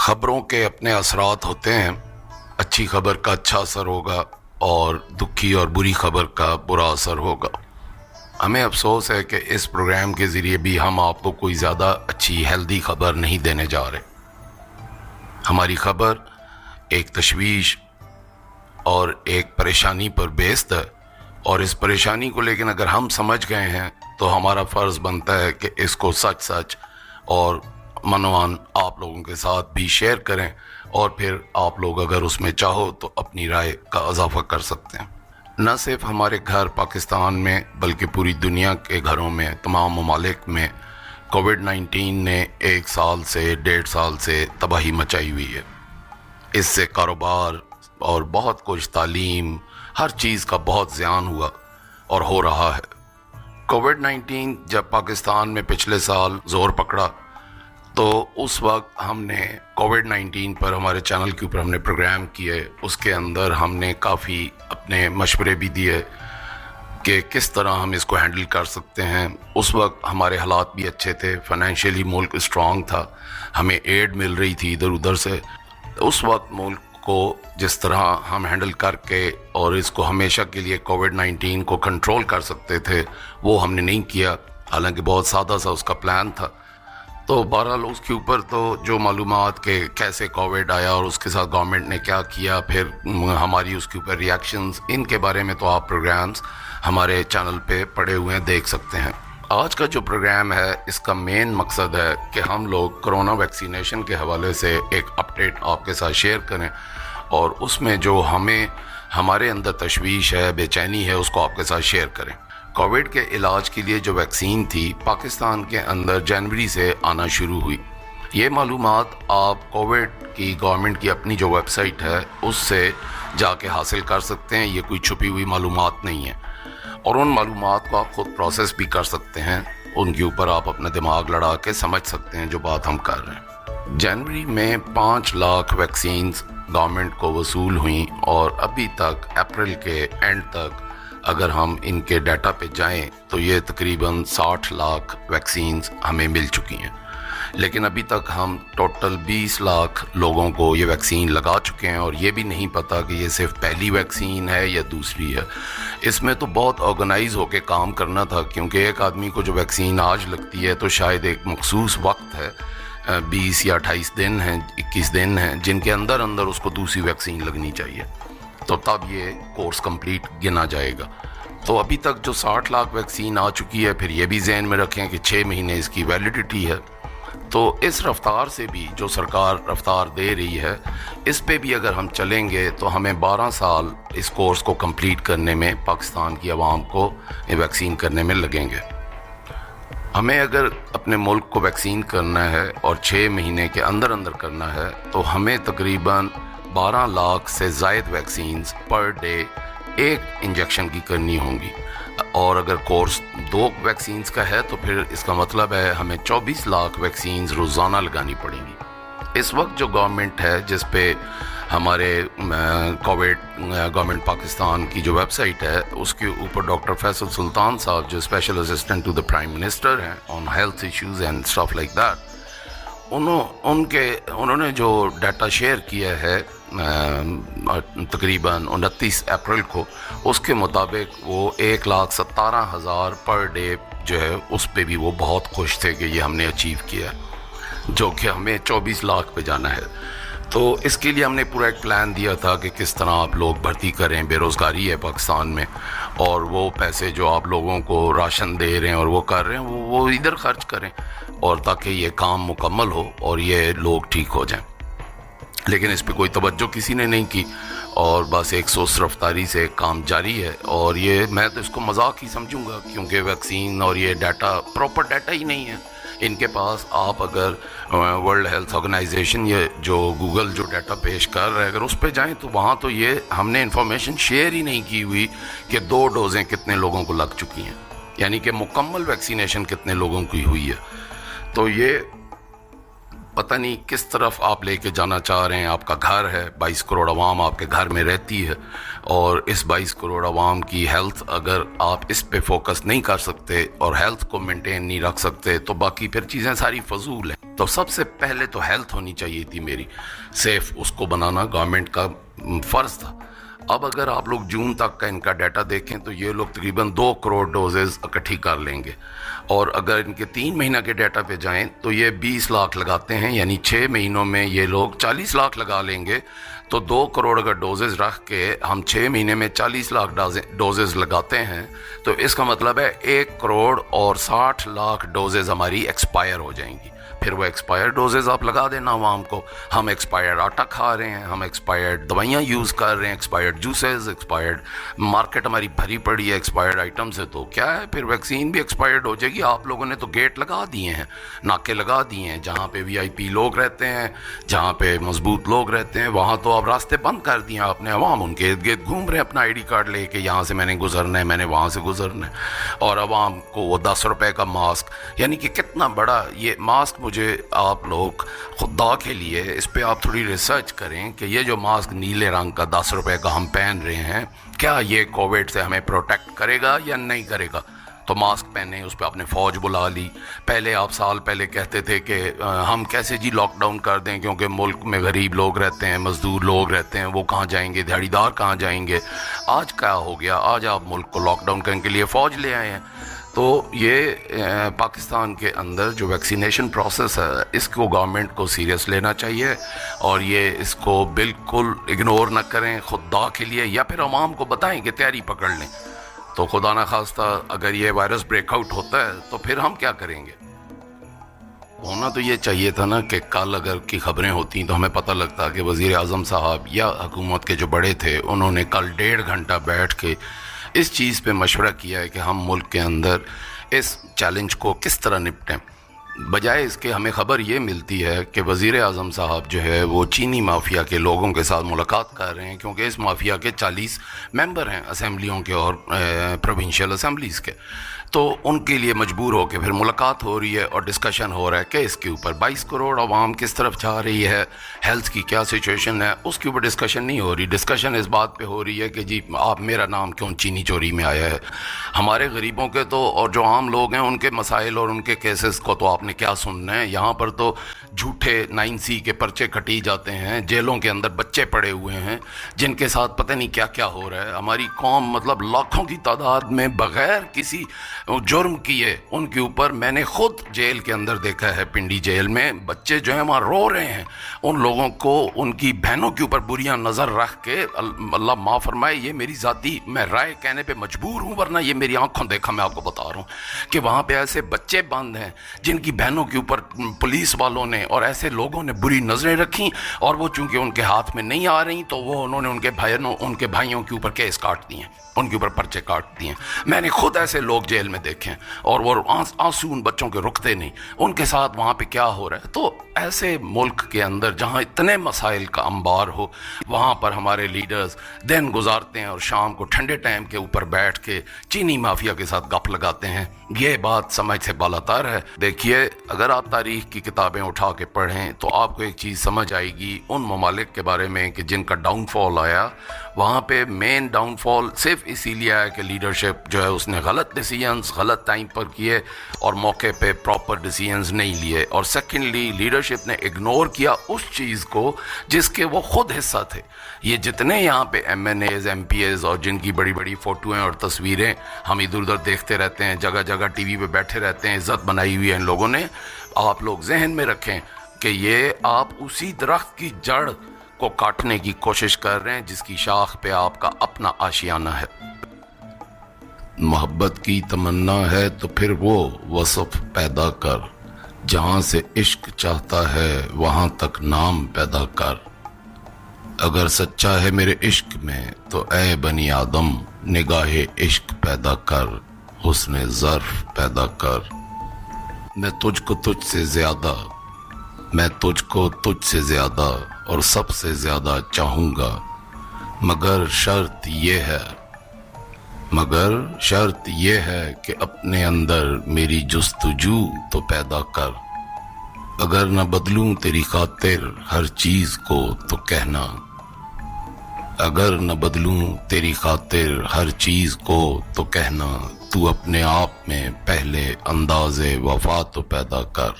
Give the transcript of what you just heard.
خبروں کے اپنے اثرات ہوتے ہیں. اچھی خبر کا اچھا اثر ہوگا اور دکھی اور بری خبر کا برا اثر ہوگا. ہمیں افسوس ہے کہ اس پروگرام کے ذریعے بھی ہم آپ کو کوئی زیادہ اچھی ہیلدی خبر نہیں دینے جا رہے. ہماری خبر ایک تشویش اور ایک پریشانی پر بیسڈ ہے، اور اس پریشانی کو لیکن اگر ہم سمجھ گئے ہیں تو ہمارا فرض بنتا ہے کہ اس کو سچ اور منوان آپ لوگوں کے ساتھ بھی شیئر کریں، اور پھر آپ لوگ اگر اس میں چاہو تو اپنی رائے کا اضافہ کر سکتے ہیں. نہ صرف ہمارے گھر پاکستان میں بلکہ پوری دنیا کے گھروں میں، تمام ممالک میں کووڈ-19 نے 1 سال سے 1.5 سال سے تباہی مچائی ہوئی ہے. اس سے کاروبار اور بہت کچھ، تعلیم، ہر چیز کا بہت زیان ہوا اور ہو رہا ہے. کووڈ-19 جب پاکستان میں پچھلے سال زور پکڑا تو اس وقت ہم نے کووڈ-19 پر ہمارے چینل کے اوپر ہم نے پروگرام کیے. اس کے اندر ہم نے کافی اپنے مشورے بھی دیے کہ کس طرح ہم اس کو ہینڈل کر سکتے ہیں. اس وقت ہمارے حالات بھی اچھے تھے، فائنینشلی ملک اسٹرانگ تھا، ہمیں ایڈ مل رہی تھی ادھر ادھر سے. اس وقت ملک کو جس طرح ہم ہینڈل کر کے اور اس کو ہمیشہ کے لیے کووڈ-19 کو کنٹرول کر سکتے تھے، وہ ہم نے نہیں کیا، حالانکہ بہت سادہ سا اس کا پلان تھا. تو بہرحال اس کے اوپر تو جو معلومات کہ کیسے کووڈ آیا اور اس کے ساتھ گورنمنٹ نے کیا کیا، پھر ہماری اس کے اوپر ریاکشنز، ان کے بارے میں تو آپ پروگرامز ہمارے چینل پہ پڑے ہوئے ہیں، دیکھ سکتے ہیں. آج کا جو پروگرام ہے اس کا مین مقصد ہے کہ ہم لوگ کرونا ویکسینیشن کے حوالے سے ایک اپڈیٹ آپ کے ساتھ شیئر کریں، اور اس میں جو ہمارے اندر تشویش ہے، بے چینی ہے، اس کو آپ کے ساتھ شیئر کریں. کووڈ کے علاج کے لیے جو ویکسین تھی پاکستان کے اندر جنوری سے آنا شروع ہوئی. یہ معلومات آپ کووڈ کی گورنمنٹ کی اپنی جو ویب سائٹ ہے اس سے جا کے حاصل کر سکتے ہیں. یہ کوئی چھپی ہوئی معلومات نہیں ہے، اور ان معلومات کو آپ خود پروسیس بھی کر سکتے ہیں. ان کے اوپر آپ اپنا دماغ لڑا کے سمجھ سکتے ہیں جو بات ہم کر رہے ہیں. جنوری میں 5 لاکھ ویکسینز گورنمنٹ کو وصول ہوئیں، اور ابھی تک اپریل کے اینڈ تک اگر ہم ان کے ڈیٹا پہ جائیں تو یہ تقریباً 60 لاکھ ویکسینز ہمیں مل چکی ہیں. لیکن ابھی تک ہم ٹوٹل 20 لاکھ لوگوں کو یہ ویکسین لگا چکے ہیں، اور یہ بھی نہیں پتہ کہ یہ صرف پہلی ویکسین ہے یا دوسری ہے. اس میں تو بہت آرگنائز ہو کے کام کرنا تھا، کیونکہ ایک آدمی کو جو ویکسین آج لگتی ہے تو شاید ایک مخصوص وقت ہے، 20 یا 28 دن ہیں، 21 دن ہیں، جن کے اندر اس کو دوسری ویکسین لگنی چاہیے، تو تب یہ کورس کمپلیٹ گنا جائے گا. تو ابھی تک جو 60 لاکھ ویکسین آ چکی ہے، پھر یہ بھی ذہن میں رکھیں کہ 6 مہینے اس کی ویلیڈیٹی ہے. تو اس رفتار سے بھی جو سرکار رفتار دے رہی ہے، اس پہ بھی اگر ہم چلیں گے تو ہمیں 12 سال اس کورس کو کمپلیٹ کرنے میں، پاکستان کی عوام کو ویکسین کرنے میں لگیں گے. ہمیں اگر اپنے ملک کو ویکسین کرنا ہے اور 6 مہینے کے اندر کرنا ہے تو ہمیں تقریباً 12 لاکھ سے زائد ویکسینز پر ڈے ایک انجیکشن کی کرنی ہوں گی. اور اگر کورس 2 ویکسینز کا ہے تو پھر اس کا مطلب ہے ہمیں 24 لاکھ ویکسینز روزانہ لگانی پڑیں گی. اس وقت جو گورنمنٹ ہے، جس پہ ہمارے گورنمنٹ پاکستان کی جو ویب سائٹ ہے، اس کے اوپر ڈاکٹر فیصل سلطان صاحب جو special assistant to the prime minister ہیں on health issues and stuff like that, انہوں نے جو ڈیٹا شیئر کیا ہے تقریباً 29 اپریل کو، اس کے مطابق وہ 1,17,000 پر ڈے جو ہے، اس پہ بھی وہ بہت خوش تھے کہ یہ ہم نے اچیو کیا، جو کہ ہمیں 24 لاکھ پہ جانا ہے. تو اس کے لیے ہم نے پورا ایک پلان دیا تھا کہ کس طرح آپ لوگ بھرتی کریں. بے روزگاری ہے پاکستان میں، اور وہ پیسے جو آپ لوگوں کو راشن دے رہے ہیں اور وہ کر رہے ہیں وہ ادھر خرچ کریں، اور تاکہ یہ کام مکمل ہو اور یہ لوگ ٹھیک ہو جائیں. لیکن اس پہ کوئی توجہ کسی نے نہیں کی، اور بس ایک سوس رفتاری سے کام جاری ہے. اور یہ میں تو اس کو مذاق ہی سمجھوں گا، کیونکہ ویکسین اور یہ ڈیٹا پراپر ڈیٹا ہی نہیں ہے ان کے پاس. آپ اگر ورلڈ ہیلتھ آرگنائزیشن یہ جو گوگل جو ڈیٹا پیش کر رہا ہے، اگر اس پہ جائیں تو وہاں تو یہ ہم نے انفارمیشن شیئر ہی نہیں کی ہوئی کہ 2 ڈوزیں کتنے لوگوں کو لگ چکی ہیں، یعنی کہ مکمل ویکسینیشن کتنے لوگوں کی ہوئی ہے. تو یہ پتہ نہیں کس طرف آپ لے کے جانا چاہ رہے ہیں. آپ کا گھر ہے، 22 کروڑ عوام آپ کے گھر میں رہتی ہے، اور اس 22 کروڑ عوام کی ہیلتھ اگر آپ اس پہ فوکس نہیں کر سکتے اور ہیلتھ کو مینٹین نہیں رکھ سکتے تو باقی پھر چیزیں ساری فضول ہیں. تو سب سے پہلے تو ہیلتھ ہونی چاہیے تھی میری سیف، اس کو بنانا گورنمنٹ کا فرض تھا۔ اب اگر آپ لوگ جون تک کا ان کا ڈیٹا دیکھیں تو یہ لوگ تقریباً 2 کروڑ ڈوزز اکٹھی کر لیں گے، اور اگر ان کے 3 مہینہ کے ڈیٹا پہ جائیں تو یہ 20 لاکھ لگاتے ہیں، یعنی 6 مہینوں میں یہ لوگ 40 لاکھ لگا لیں گے۔ تو 2 کروڑ اگر ڈوزز رکھ کے ہم 6 مہینے میں 40 لاکھ ڈوزز لگاتے ہیں تو اس کا مطلب ہے 1 کروڑ اور 60 لاکھ ڈوزز ہماری ایکسپائر ہو جائیں گی۔ پھر وہ ایکسپائر ڈوزز آپ لگا دینا عوام کو۔ ہم ایکسپائرڈ آٹا کھا رہے ہیں، ہم ایکسپائرڈ دوائیاں یوز کر رہے ہیں، ایکسپائرڈ جوسز، ایکسپائرڈ مارکیٹ ہماری بھری پڑی ہے ایکسپائرڈ آئٹم سے، تو کیا ہے پھر ویکسین بھی ایکسپائرڈ ہو جائے گی۔ آپ لوگوں نے تو گیٹ لگا دیے ہیں، ناکے لگا دیے ہیں، جہاں پہ وی آئی پی لوگ رہتے ہیں، جہاں پہ مضبوط لوگ رہتے ہیں، وہاں تو اب راستے بند کر دیے آپ نے۔ عوام ان کے ارد گرد گھوم رہے ہیں اپنا آئی ڈی کارڈ لے کے، یہاں سے میں نے گزرنا ہے، میں نے وہاں سے گزرنا ہے، اور عوام کو وہ 10 روپے کا ماسک، یعنی کہ کتنا بڑا یہ ماسک۔ مجھے آپ لوگ خدا کے لیے اس پہ آپ تھوڑی ریسرچ کریں کہ یہ جو ماسک نیلے رنگ کا 10 روپے کا ہم پہن رہے ہیں، کیا یہ کووڈ سے ہمیں پروٹیکٹ کرے گا یا نہیں کرے گا؟ تو ماسک پہنے، اس پہ آپ نے فوج بلا لی۔ پہلے آپ سال پہلے کہتے تھے کہ ہم کیسے جی لاک ڈاؤن کر دیں، کیونکہ ملک میں غریب لوگ رہتے ہیں، مزدور لوگ رہتے ہیں، وہ کہاں جائیں گے، دیہڑی دار کہاں جائیں گے۔ آج کیا ہو گیا؟ آج آپ ملک کو لاک ڈاؤن کرنے کے لیے فوج لے آئے ہیں۔ تو یہ پاکستان کے اندر جو ویکسینیشن پروسیس ہے، اس کو گورنمنٹ کو سیریس لینا چاہیے، اور یہ اس کو بالکل اگنور نہ کریں خدا کے لیے، یا پھر عوام کو بتائیں کہ تیاری پکڑ لیں۔ تو خدا نہ خواستہ اگر یہ وائرس بریک آؤٹ ہوتا ہے تو پھر ہم کیا کریں گے؟ ہونا تو یہ چاہیے تھا نا کہ کل اگر کی خبریں ہوتی تو ہمیں پتہ لگتا کہ وزیر اعظم صاحب یا حکومت کے جو بڑے تھے انہوں نے کل 1.5 گھنٹہ بیٹھ کے اس چیز پہ مشورہ کیا ہے کہ ہم ملک کے اندر اس چیلنج کو کس طرح نپٹیں۔ بجائے اس کے ہمیں خبر یہ ملتی ہے کہ وزیر اعظم صاحب جو ہے وہ چینی مافیا کے لوگوں کے ساتھ ملاقات کر رہے ہیں، کیونکہ اس مافیا کے 40 ممبر ہیں اسمبلیوں کے اور پروونشل اسمبلیز کے، تو ان کے لیے مجبور ہو کے پھر ملاقات ہو رہی ہے اور ڈسکشن ہو رہا ہے کہ اس کے اوپر 22 کروڑ عوام کس طرف جا رہی ہے، ہیلتھ کی کیا سچویشن ہے، اس کے اوپر ڈسکشن نہیں ہو رہی۔ ڈسکشن اس بات پہ ہو رہی ہے کہ جی آپ میرا نام کیوں چینی چوری میں آیا ہے۔ ہمارے غریبوں کے تو اور جو عام لوگ ہیں ان کے مسائل اور ان کے کیسز کو تو آپ نے کیا سننا ہے۔ یہاں پر تو جھوٹے 9C کے پرچے کٹی جاتے ہیں، جیلوں کے اندر بچے پڑے ہوئے ہیں جن کے ساتھ پتہ نہیں کیا کیا ہو رہا ہے۔ ہماری قوم مطلب لاکھوں کی تعداد میں بغیر کسی جرم کیے ان کے اوپر، میں نے خود جیل کے اندر دیکھا ہے، پنڈی جیل میں بچے جو ہیں وہاں رو رہے ہیں، ان لوگوں کو ان کی بہنوں کے اوپر بریاں نظر رکھ کے، اللہ معاف فرمائے، یہ میری ذاتی میں رائے کہنے پہ مجبور ہوں، ورنہ یہ میری آنکھوں دیکھا، میں آپ کو بتا رہا ہوں کہ وہاں پہ ایسے بچے بند ہیں جن کی بہنوں کے اوپر پولیس والوں نے اور ایسے لوگوں نے بری نظریں رکھیں، اور وہ چونکہ ان کے ہاتھ میں نہیں آ رہی تو وہ انہوں نے ان کے بھائیوں کے اوپر کیس کاٹ دیے، ان کے اوپر پرچے کاٹ دیے۔ میں نے خود ایسے لوگ جیل میں دیکھے ہیں، اور وہ آنسو ان بچوں کے رکتے نہیں، ان کے ساتھ وہاں پہ کیا ہو رہا ہے۔ تو ایسے ملک کے اندر جہاں اتنے مسائل کا انبار ہو، وہاں پر ہمارے لیڈرز دن گزارتے ہیں اور شام کو ٹھنڈے ٹائم کے اوپر بیٹھ کے چینی مافیا کے ساتھ گپ لگاتے ہیں۔ یہ بات سمجھ سے بالاتر ہے۔ دیکھیے، اگر آپ تاریخ کی کتابیں اٹھا کے پڑھیں تو آپ کو ایک چیز سمجھ آئے گی ان ممالک کے بارے میں کہ جن کا ڈاؤن فال آیا، وہاں پہ مین ڈاؤن فال صرف اسی لیے آیا کہ لیڈرشپ جو ہے اس نے غلط ڈیسیجنز غلط ٹائم پر کیے اور موقع پہ پراپر ڈیسیجنز نہیں لیے، اور سیکنڈلی لیڈرشپ نے اگنور کیا اس چیز کو جس کے وہ خود حصہ تھے۔ یہ جتنے یہاں پہ MNAs MPs اور جن کی بڑی بڑی فوٹویں اور تصویریں ہم ادھر ادھر دیکھتے رہتے ہیں، جگہ جگہ ٹی وی پہ بیٹھے رہتے ہیں، عزت بنائی ہوئی ہے ان لوگوں نے، آپ لوگ ذہن میں رکھیں کہ یہ آپ اسی درخت کی جڑ کو کاٹنے کی کوشش کر رہے ہیں جس کی شاخ پہ آپ کا اپنا آشیانہ ہے۔ محبت کی تمنا ہے تو پھر وہ وصف پیدا کر، جہاں سے عشق چاہتا ہے وہاں تک نام پیدا کر۔ اگر سچا ہے میرے عشق میں تو اے بنی آدم نگاہ عشق پیدا کر، حسن ظرف پیدا کر۔ میں تجھ کو تجھ سے زیادہ، میں تجھ کو تجھ سے زیادہ اور سب سے زیادہ چاہوں گا، مگر شرط یہ ہے کہ اپنے اندر میری جستجو تو پیدا کر۔ اگر نہ بدلوں تیری خاطر ہر چیز کو تو کہنا، اگر نہ بدلوں تیری خاطر ہر چیز کو تو کہنا، تو اپنے آپ میں پہلے انداز وفا تو پیدا کر۔